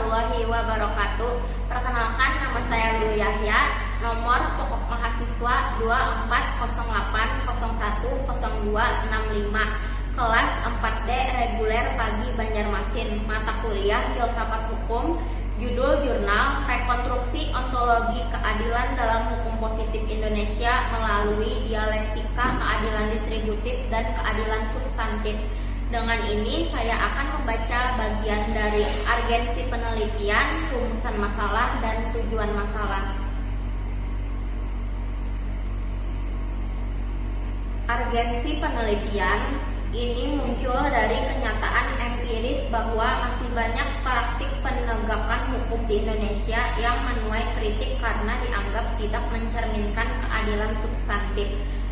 warahmatullahi wabarakatuh. Perkenalkan, nama saya Lulu Yahya, nomor pokok mahasiswa 2408010265, kelas 4D reguler pagi Banjarmasin, mata kuliah Filsafat Hukum, judul jurnal Rekonstruksi Ontologi Keadilan dalam Hukum Positif Indonesia melalui Dialektika Keadilan Distributif dan Keadilan Substantif. Dengan ini saya akan membaca bagian dari argensi penelitian, rumusan masalah, dan tujuan masalah. Argensi penelitian ini muncul dari kenyataan empiris bahwa masih banyak praktik penegakan hukum di Indonesia yang menuai kritik karena dianggap tidak mencerminkan keadilan substantif.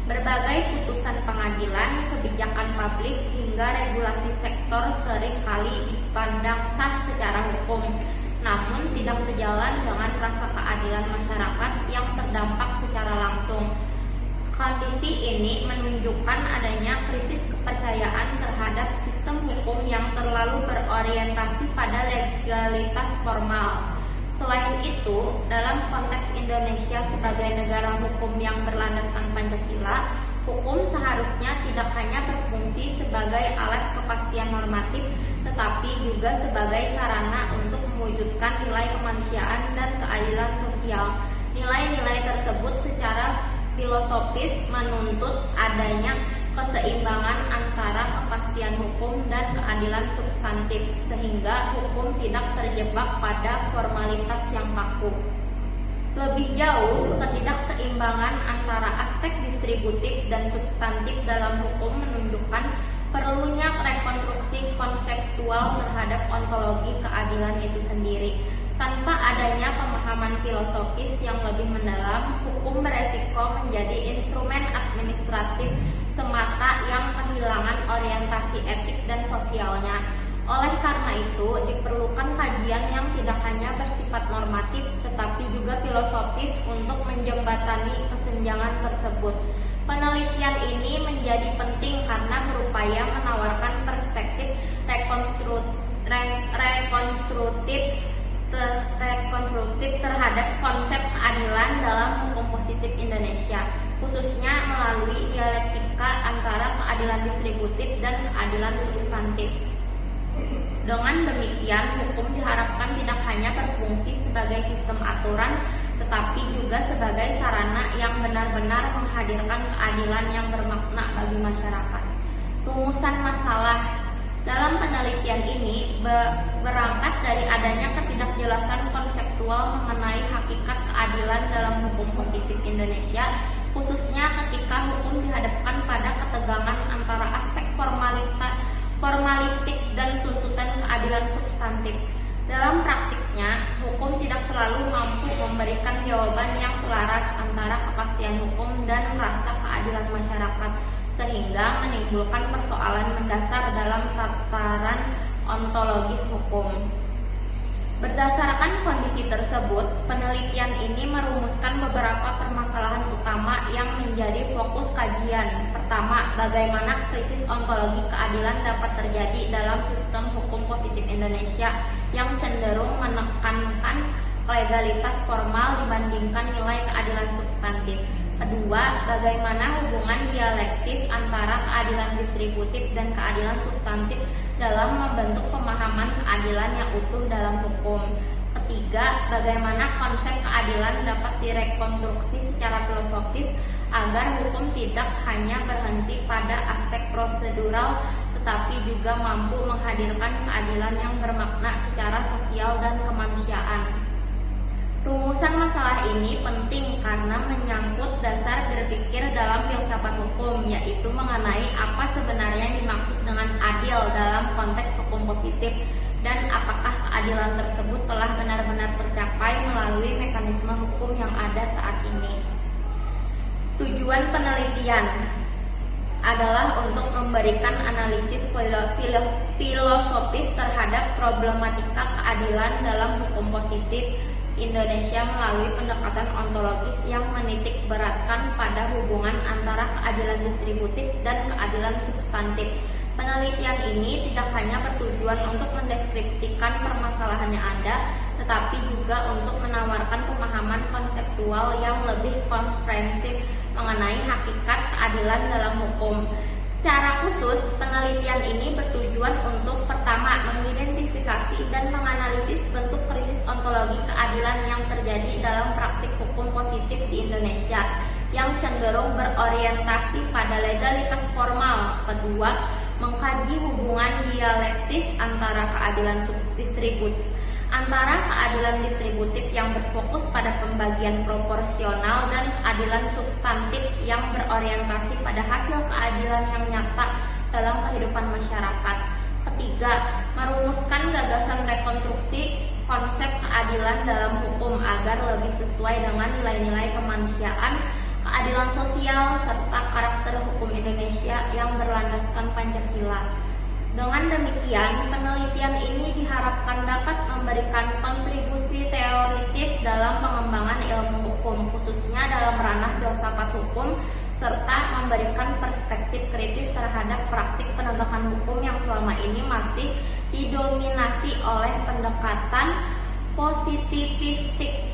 Berbagai putusan pengadilan, kebijakan publik, hingga regulasi sektor seringkali dipandang sah secara hukum, namun tidak sejalan dengan rasa keadilan masyarakat yang terdampak secara langsung. Kondisi ini menunjukkan adanya krisis kepercayaan terhadap sistem hukum yang terlalu berorientasi pada legalitas formal. Selain itu, dalam konteks Indonesia sebagai negara hukum yang berlandaskan Pancasila, hukum seharusnya tidak hanya berfungsi sebagai alat kepastian normatif, tetapi juga sebagai sarana untuk mewujudkan nilai kemanusiaan dan keadilan sosial. Nilai-nilai tersebut secara filosofis menuntut adanya keseimbangan antara kepastian hukum dan keadilan substantif, sehingga hukum tidak terjebak pada formalitas yang kaku. Lebih jauh, ketidakseimbangan antara aspek distributif dan substantif dalam hukum menunjukkan perlunya rekonstruksi konseptual terhadap ontologi keadilan itu sendiri. Tanpa adanya pemahaman filosofis yang lebih mendalam, hukum beresiko menjadi instrumen administratif semata yang kehilangan orientasi etik dan sosialnya. Oleh karena itu, diperlukan kajian yang tidak hanya bersifat normatif, tetapi juga filosofis untuk menjembatani kesenjangan tersebut. Penelitian ini menjadi penting karena berupaya menawarkan perspektif rekonstruktif terhadap konsep keadilan dalam hukum positif Indonesia, khususnya melalui dialektika antara keadilan distributif dan keadilan substantif. Dengan demikian, hukum diharapkan tidak hanya berfungsi sebagai sistem aturan, tetapi juga sebagai sarana yang benar-benar menghadirkan keadilan yang bermakna bagi masyarakat. Rumusan masalah dalam penelitian ini berangkat dari adanya ketidakjelasan konseptual mengenai hakikat keadilan dalam hukum positif Indonesia, khususnya ketika hukum dihadapkan pada ketegangan antara aspek formalistik dan tuntutan keadilan substantif. Dalam praktiknya, hukum tidak selalu mampu memberikan jawaban yang selaras antara kepastian hukum dan rasa keadilan masyarakat, sehingga menimbulkan persoalan mendasar dalam tataran ontologis hukum. Berdasarkan kondisi tersebut, penelitian ini merumuskan beberapa permasalahan utama yang menjadi fokus kajian. Pertama, bagaimana krisis ontologi keadilan dapat terjadi dalam sistem hukum positif Indonesia yang cenderung menekankan legalitas formal dibandingkan nilai keadilan substantif. Kedua, bagaimana hubungan dialektis antara keadilan distributif dan keadilan substantif dalam membentuk pemahaman keadilan yang utuh dalam hukum. Ketiga, bagaimana konsep keadilan dapat direkonstruksi secara filosofis agar hukum tidak hanya berhenti pada aspek prosedural, tetapi juga mampu menghadirkan keadilan yang bermakna secara sosial dan kemanusiaan. Rumusan masalah ini penting karena menyangkut dasar berpikir dalam filsafat hukum, yaitu mengenai apa sebenarnya yang dimaksud dengan adil dalam konteks hukum positif dan apakah keadilan tersebut telah benar-benar tercapai melalui mekanisme hukum yang ada saat ini. Tujuan penelitian adalah untuk memberikan analisis filosofis terhadap problematika keadilan dalam hukum positif Indonesia melalui pendekatan ontologis yang menitik beratkan pada hubungan antara keadilan distributif dan keadilan substantif. Penelitian ini tidak hanya bertujuan untuk mendeskripsikan permasalahan yang ada, tetapi juga untuk menawarkan pemahaman konseptual yang lebih komprehensif mengenai hakikat keadilan dalam hukum. Secara khusus, penelitian ini bertujuan untuk pertama, mengidentifikasi dan menganalisis bentuk krisis ontologi keadilan yang terjadi dalam praktik hukum positif di Indonesia yang cenderung berorientasi pada legalitas formal. Kedua, mengkaji hubungan dialektis antara keadilan distributif yang berfokus pada pembagian proporsional dan keadilan substantif yang berorientasi pada hasil keadilan yang nyata dalam kehidupan masyarakat. Ketiga, merumuskan gagasan rekonstruksi konsep keadilan dalam hukum agar lebih sesuai dengan nilai-nilai kemanusiaan, keadilan sosial, serta karakter hukum Indonesia yang berlandaskan Pancasila. Dengan demikian, penelitian ini diharapkan dapat memberikan kontribusi teoritis dalam pengembangan ilmu hukum, khususnya dalam ranah filsafat hukum, serta memberikan perspektif kritis terhadap praktik penegakan hukum yang selama ini masih didominasi oleh pendekatan positivistik